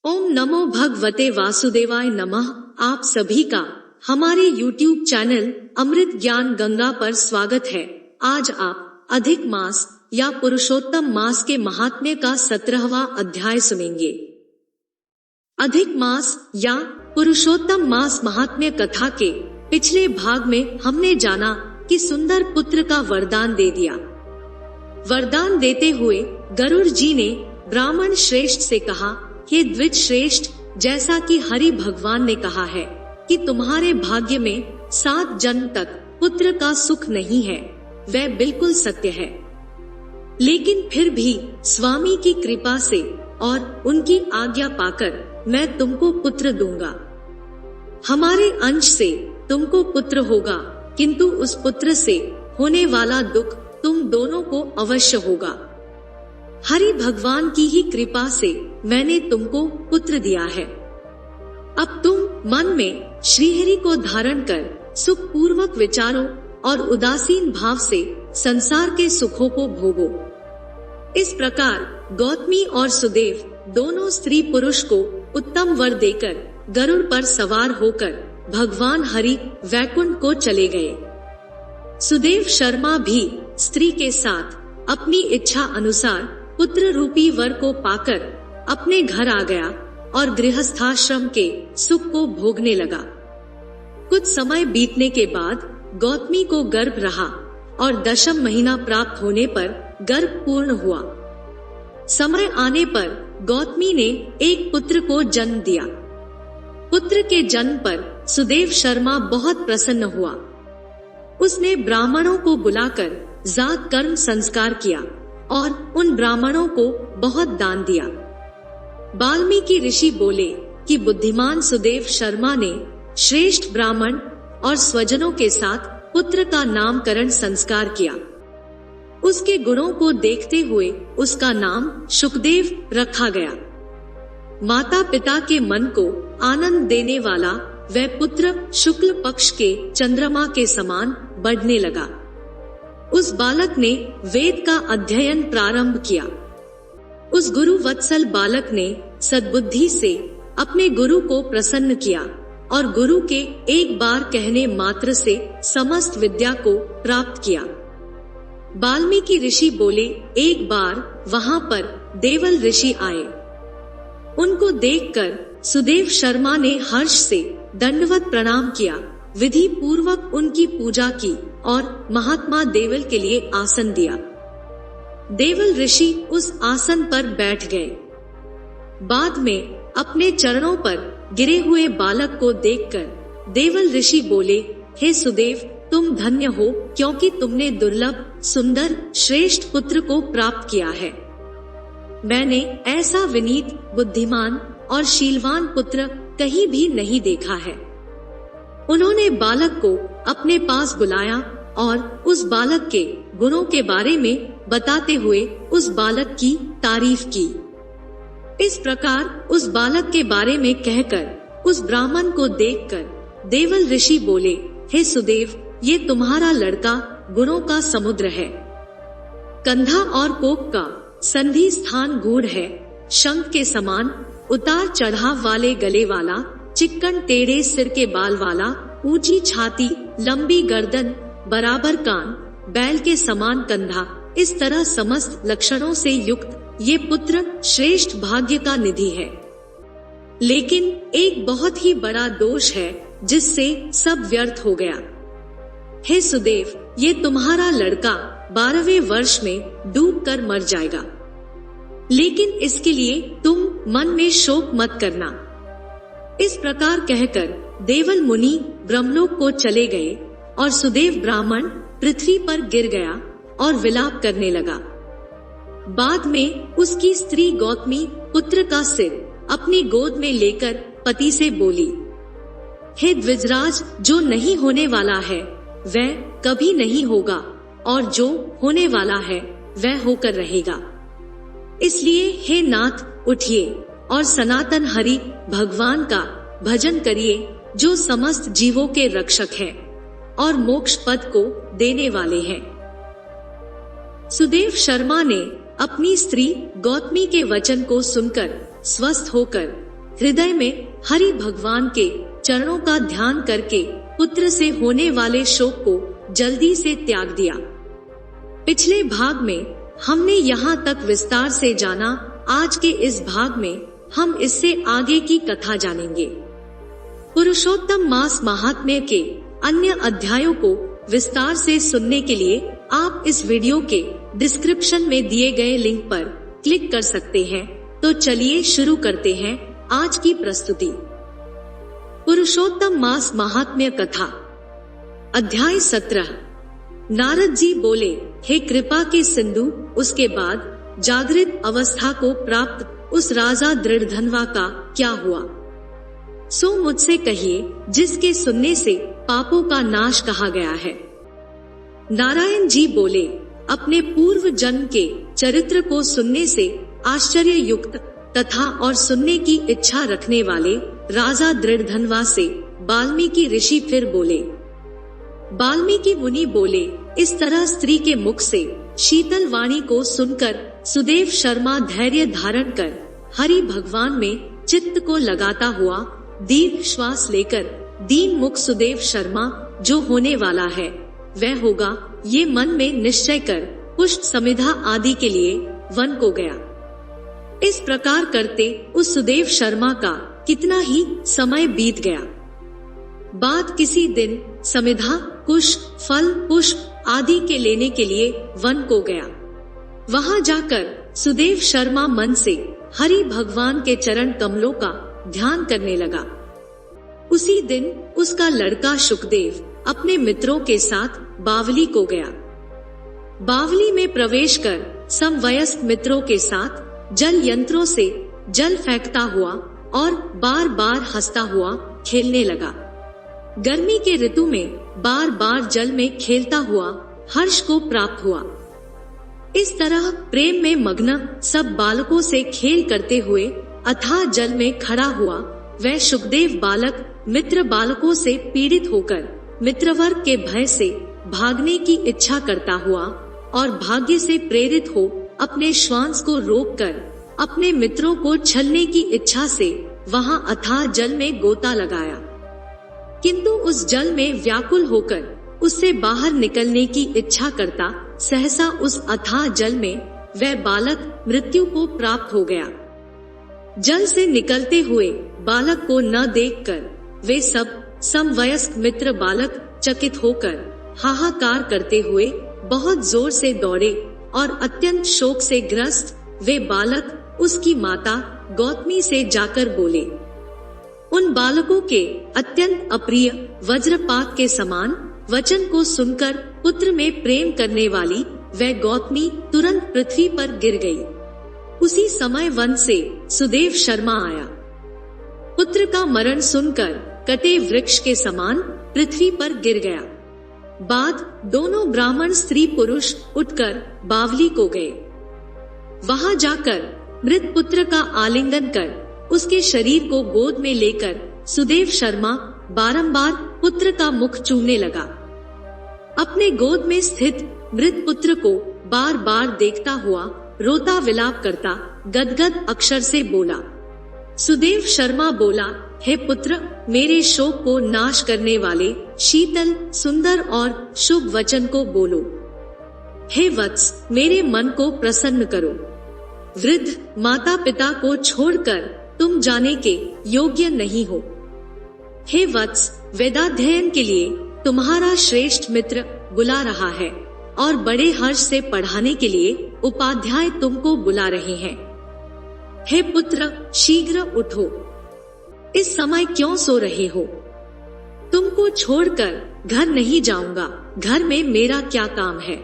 ओम नमो भगवते वासुदेवाय नमः। आप सभी का हमारे YouTube चैनल अमृत ज्ञान गंगा पर स्वागत है। आज आप अधिक मास या पुरुषोत्तम मास के महात्म्य का 17वां अध्याय सुनेंगे। अधिक मास या पुरुषोत्तम मास महात्म्य कथा के पिछले भाग में हमने जाना कि सुंदर पुत्र का वरदान दे दिया। वरदान देते हुए गरुड़ जी ने ब्राह्मण श्रेष्ठ से कहा, हे द्विज श्रेष्ठ, जैसा कि हरि भगवान ने कहा है कि तुम्हारे भाग्य में 7 जन्म तक पुत्र का सुख नहीं है, वह बिल्कुल सत्य है। लेकिन फिर भी स्वामी की कृपा से और उनकी आज्ञा पाकर मैं तुमको पुत्र दूंगा। हमारे अंश से तुमको पुत्र होगा, किंतु उस पुत्र से होने वाला दुख तुम दोनों को अवश्य होगा। हरि भगवान की ही कृपा से मैंने तुमको पुत्र दिया है। अब तुम मन में श्रीहरि को धारण कर सुख पूर्वक विचारों और उदासीन भाव से संसार के सुखों को भोगो। इस प्रकार गौतमी और सुदेव दोनों स्त्री पुरुष को उत्तम वर देकर गरुड़ पर सवार होकर भगवान हरि वैकुंठ को चले गए। सुदेव शर्मा भी स्त्री के साथ अपनी इच्छा अनुसार पुत्र रूपी वर को पाकर अपने घर आ गया और गृहस्थाश्रम के सुख को भोगने लगा। कुछ समय बीतने के बाद गौतमी को गर्भ रहा और 10वां महीना प्राप्त होने पर गर्भ पूर्ण हुआ। समय आने पर गौतमी ने एक पुत्र को जन्म दिया। पुत्र के जन्म पर सुदेव शर्मा बहुत प्रसन्न हुआ। उसने ब्राह्मणों को बुलाकर जात कर्म संस्कार किया और उन ब्राह्मणों को बहुत दान दिया। वाल्मीकि ऋषि बोले कि बुद्धिमान सुदेव शर्मा ने श्रेष्ठ ब्राह्मण और स्वजनों के साथ पुत्र का नामकरण संस्कार किया। उसके गुणों को देखते हुए उसका नाम शुकदेव रखा गया। माता पिता के मन को आनंद देने वाला वह पुत्र शुक्ल पक्ष के चंद्रमा के समान बढ़ने लगा। उस बालक ने वेद का अध्ययन प्रारंभ किया। उस गुरु वत्सल बालक ने सद्बुद्धि से अपने गुरु को प्रसन्न किया और गुरु के एक बार कहने मात्र से समस्त विद्या को प्राप्त किया। वाल्मीकि ऋषि बोले, एक बार वहां पर देवल ऋषि आए। उनको देखकर सुदेव शर्मा ने हर्ष से दंडवत प्रणाम किया, विधि पूर्वक उनकी पूजा की और महात्मा देवल के लिए आसन दिया। देवल ऋषि उस आसन पर बैठ गए। बाद में अपने चरणों पर गिरे हुए बालक को देखकर देवल ऋषि बोले, हे सुदेव, तुम धन्य हो, क्योंकि तुमने दुर्लभ सुंदर श्रेष्ठ पुत्र को प्राप्त किया है। मैंने ऐसा विनीत, बुद्धिमान और शीलवान पुत्र कहीं भी नहीं देखा है। उन्होंने बालक को अपने पास बुलाया और उस बालक के गुणों के बारे में बताते हुए उस बालक की तारीफ की। इस प्रकार उस बालक के बारे में कहकर उस ब्राह्मण को देखकर देवल ऋषि बोले, हे सुदेव, ये तुम्हारा लड़का गुणों का समुद्र है। कंधा और कोप का संधि स्थान गूढ़ है, शंख के समान उतार चढ़ाव वाले गले वाला, चिक्कन टेढ़े सिर के बाल वाला, ऊंची छाती, लंबी गर्दन, बराबर कान, बैल के समान कंधा, इस तरह समस्त लक्षणों से युक्त ये पुत्र श्रेष्ठ भाग्य का निधि है। लेकिन एक बहुत ही बड़ा दोष है जिससे सब व्यर्थ हो गया। हे सुदेव, ये तुम्हारा लड़का 12वें वर्ष में डूब कर मर जाएगा। लेकिन इसके लिए तुम मन में शोक मत करना। इस प्रकार कहकर देवल मुनि ब्रह्मलोक को चले गए और सुदेव ब्राह्मण पृथ्वी पर गिर गया और विलाप करने लगा। बाद में उसकी स्त्री गौतमी पुत्र का सिर अपनी गोद में लेकर पति से बोली, हे द्विजराज, जो नहीं होने वाला है वह कभी नहीं होगा और जो होने वाला है वह होकर रहेगा। इसलिए हे नाथ, उठिए और सनातन हरि भगवान का भजन करिए, जो समस्त जीवों के रक्षक हैं और मोक्ष पद को देने वाले हैं। सुदेव शर्मा ने अपनी स्त्री गौतमी के वचन को सुनकर स्वस्थ होकर हृदय में हरि भगवान के चरणों का ध्यान करके पुत्र से होने वाले शोक को जल्दी से त्याग दिया। पिछले भाग में हमने यहाँ तक विस्तार से जाना। आज के इस भाग में हम इससे आगे की कथा जानेंगे। पुरुषोत्तम मास महात्म्य के अन्य अध्यायों को विस्तार से सुनने के लिए आप इस वीडियो के डिस्क्रिप्शन में दिए गए लिंक पर क्लिक कर सकते हैं। तो चलिए शुरू करते हैं आज की प्रस्तुति। पुरुषोत्तम मास महात्म्य कथा, अध्याय 17। नारद जी बोले, हे कृपा के सिंधु, उसके बाद जागृत अवस्था को प्राप्त उस राजा दृढ़धनवा का क्या हुआ, सो मुझसे कहिए, जिसके सुनने से पापों का नाश कहा गया है। नारायण जी बोले, अपने पूर्व जन्म के चरित्र को सुनने से आश्चर्य युक्त तथा और सुनने की इच्छा रखने वाले राजा दृढ़धनवा से वाल्मीकि ऋषि फिर बोले। वाल्मीकि मुनि बोले, इस तरह स्त्री के मुख से शीतल वाणी को सुनकर सुदेव शर्मा धैर्य धारण कर हरि भगवान में चित्त को लगाता हुआ दीर्घ श्वास लेकर दीन मुख सुदेव शर्मा जो होने वाला है वह होगा, ये मन में निश्चय कर पुष्ट समिधा आदि के लिए वन को गया। इस प्रकार करते उस सुदेव शर्मा का कितना ही समय बीत गया। बाद किसी दिन समिधा कुश फल पुष्प आदि के लेने के लिए वन को गया। वहां जाकर सुदेव शर्मा मन से हरि भगवान के चरण कमलों का ध्यान करने लगा। उसी दिन उसका लड़का शुकदेव अपने मित्रों के साथ बावली को गया। बावली में प्रवेश कर समवयस्क मित्रों के साथ जल यंत्रों से जल फेंकता हुआ और बार बार हंसता हुआ खेलने लगा। गर्मी के ऋतु में बार बार जल में खेलता हुआ हर्ष को प्राप्त हुआ। इस तरह प्रेम में मग्न सब बालकों से खेल करते हुए अथाह जल में खड़ा हुआ वह शुकदेव बालक मित्र बालकों से पीड़ित होकर मित्रवर्ग के भय से भागने की इच्छा करता हुआ और भाग्य से प्रेरित हो अपने श्वास को रोककर अपने मित्रों को छलने की इच्छा से वहां अथाह जल में गोता लगाया। किंतु उस जल में व्याकुल होकर उससे बाहर निकलने की इच्छा करता सहसा उस अथाह जल में वह बालक मृत्यु को प्राप्त हो गया। जल से निकलते हुए बालक को न देखकर वे सब समवयस्क मित्र बालक चकित होकर हाहाकार करते हुए बहुत जोर से दौड़े और अत्यंत शोक से ग्रस्त वे बालक उसकी माता गौतमी से जाकर बोले। उन बालकों के अत्यंत अप्रिय वज्रपात के समान वचन को सुनकर पुत्र में प्रेम करने वाली वह गौतमी तुरंत पृथ्वी पर गिर गई। उसी समय वन से सुदेव शर्मा आया। पुत्र का मरण सुनकर कटे वृक्ष के समान पृथ्वी पर गिर गया। बाद दोनों ब्राह्मण स्त्री पुरुष उठकर बावली को गए। वहां जाकर मृत पुत्र का आलिंगन कर उसके शरीर को गोद में लेकर सुदेव शर्मा बारंबार पुत्र का मुख चूमने लगा। अपने गोद में स्थित मृत पुत्र को बार बार देखता हुआ रोता विलाप करता गदगद अक्षर से बोला। सुदेव शर्मा बोला, हे पुत्र, मेरे शोक को नाश करने वाले शीतल सुंदर और शुभ वचन को बोलो। हे वत्स, मेरे मन को प्रसन्न करो। वृद्ध माता पिता को छोड़कर तुम जाने के योग्य नहीं हो। हे वत्स, वेदाध्ययन के लिए तुम्हारा श्रेष्ठ मित्र बुला रहा है और बड़े हर्ष से पढ़ाने के लिए उपाध्याय तुमको बुला रहे हैं। हे पुत्र, शीघ्र उठो। इस समय क्यों सो रहे हो? तुमको छोड़कर घर नहीं जाऊंगा। घर में मेरा क्या काम है?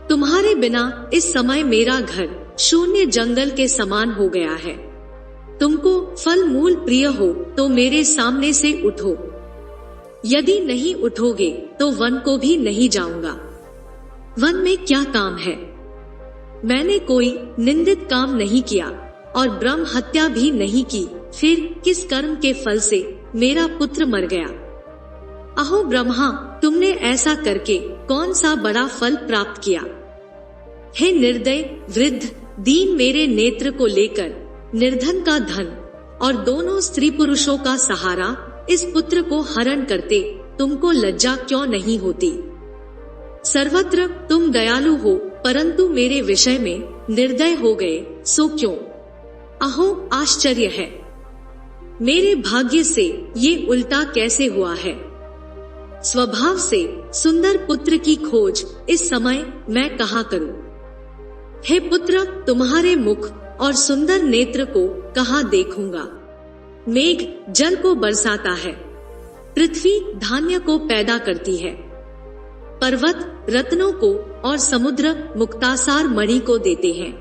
तुम्हारे बिना इस समय मेरा घर शून्य जंगल के समान हो गया है। तुमको फल मूल प्रिय हो तो मेरे सामने से उठो। यदि नहीं उठोगे तो वन को भी नहीं जाऊंगा। वन में क्या काम है? मैंने कोई निंदित काम नहीं किया और ब्रह्म हत्या भी नहीं की, फिर किस कर्म के फल से मेरा पुत्र मर गया? अहो ब्रह्मा, तुमने ऐसा करके कौन सा बड़ा फल प्राप्त किया? हे निर्दय वृद्ध, दीन मेरे नेत्र को लेकर निर्धन का धन और दोनों स्त्री पुरुषों का सहारा इस पुत्र को हरण करते तुमको लज्जा क्यों नहीं होती? सर्वत्र तुम दयालु हो, परंतु मेरे विषय में निर्दय हो गए, सो क्यों? अहो आश्चर्य है, मेरे भाग्य से ये उल्टा कैसे हुआ है? स्वभाव से सुंदर पुत्र की खोज इस समय मैं कहाँ करूं? हे पुत्र, तुम्हारे मुख और सुंदर नेत्र को कहाँ देखूंगा? मेघ जल को बरसाता है, पृथ्वी धान्य को पैदा करती है, पर्वत रत्नों को और समुद्र मुक्तासार मणि को देते हैं,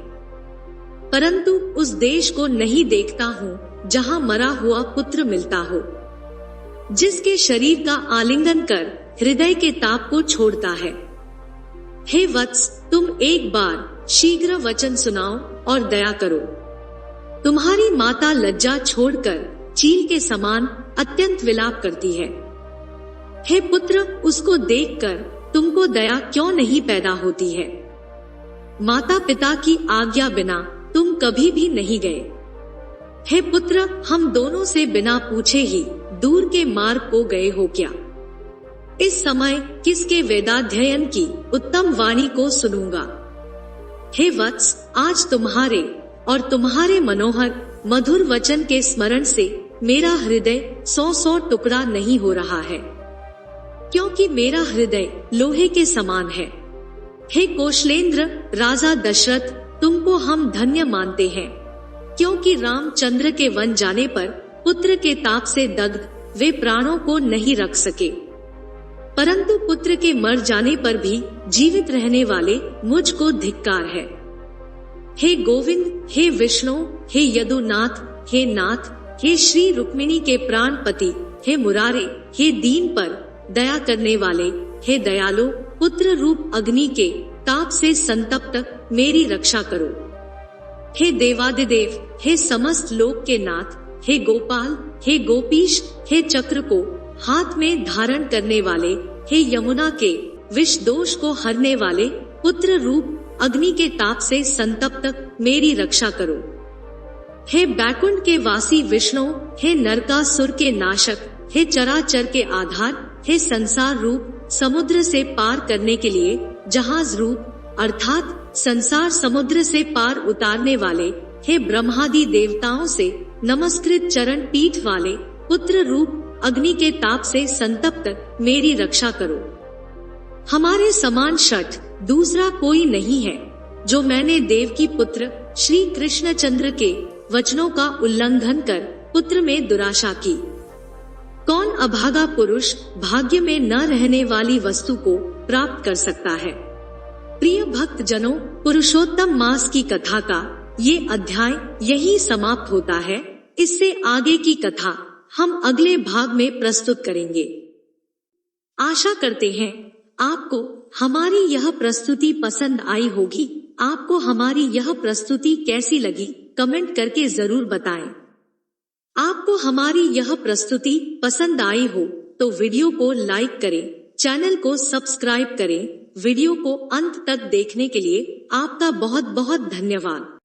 परंतु उस देश को नहीं देखता हूँ जहाँ मरा हुआ पुत्र मिलता हो, जिसके शरीर का आलिंगन कर हृदय के ताप को छोड़ता है। हे वत्स, तुम एक बार शीघ्र वचन सुनाओ और दया करो। तुम्हारी माता लज्जा छोड़कर चील के समान अत्यंत विलाप करती है। हे पुत्र, उसको देखकर तुमको दया क्यों नहीं पैदा होती है? माता पिता की आज्ञा बिना तुम कभी भी नहीं गए। हे पुत्र, हम दोनों से बिना पूछे ही दूर के मार्ग को गए हो क्या? इस समय किसके वेदाध्ययन की उत्तम वाणी को सुनूंगा? हे वत्स, आज तुम्हारे और तुम्हारे मनोहर मधुर वचन के स्मरण से मेरा हृदय 100 टुकड़ा नहीं हो रहा है, क्योंकि मेरा हृदय लोहे के समान है। हे कौशलेंद्र राजा दशरथ, तुमको हम धन्य मानते हैं, क्योंकि रामचंद्र के वन जाने पर पुत्र के ताप से दग्ध वे प्राणों को नहीं रख सके, परंतु पुत्र के मर जाने पर भी जीवित रहने वाले मुझको धिक्कार है। हे गोविंद, हे विष्णु, हे यदुनाथ, हे नाथ, हे श्री रुक्मिणी के प्राणपति, हे मुरारे, हे दीन पर दया करने वाले, हे दयालु, पुत्र रूप अग्नि के ताप से संतप्त मेरी रक्षा करो। हे देवादिदेव, हे समस्त लोक के नाथ, हे गोपाल, हे गोपीश, हे चक्र को हाथ में धारण करने वाले, हे यमुना के विष दोष को हरने वाले, पुत्र रूप अग्नि के ताप से संतप्त मेरी रक्षा करो। हे बैकुंठ के वासी विष्णु, हे नरकासुर के नाशक, हे चराचर के आधार, हे संसार रूप समुद्र से पार करने के लिए जहाज रूप अर्थात संसार समुद्र से पार उतारने वाले, हे ब्रह्मादि देवताओं से नमस्कृत चरण पीठ वाले, पुत्र रूप अग्नि के ताप से संतप्त मेरी रक्षा करो। हमारे समान शठ दूसरा कोई नहीं है, जो मैंने देवकी पुत्र श्री कृष्णचंद्र के वचनों का उल्लंघन कर पुत्र में दुराशा की। कौन अभागा पुरुष भाग्य में न रहने वाली वस्तु को प्राप्त कर सकता है? प्रिय भक्त जनों, पुरुषोत्तम मास की कथा का ये अध्याय यही समाप्त होता है। इससे आगे की कथा हम अगले भाग में प्रस्तुत करेंगे। आशा करते हैं आपको हमारी यह प्रस्तुति पसंद आई होगी। आपको हमारी यह प्रस्तुति कैसी लगी कमेंट करके जरूर बताएं। आपको हमारी यह प्रस्तुति पसंद आई हो तो वीडियो को लाइक करें, चैनल को सब्सक्राइब करें। वीडियो को अंत तक देखने के लिए आपका बहुत बहुत धन्यवाद।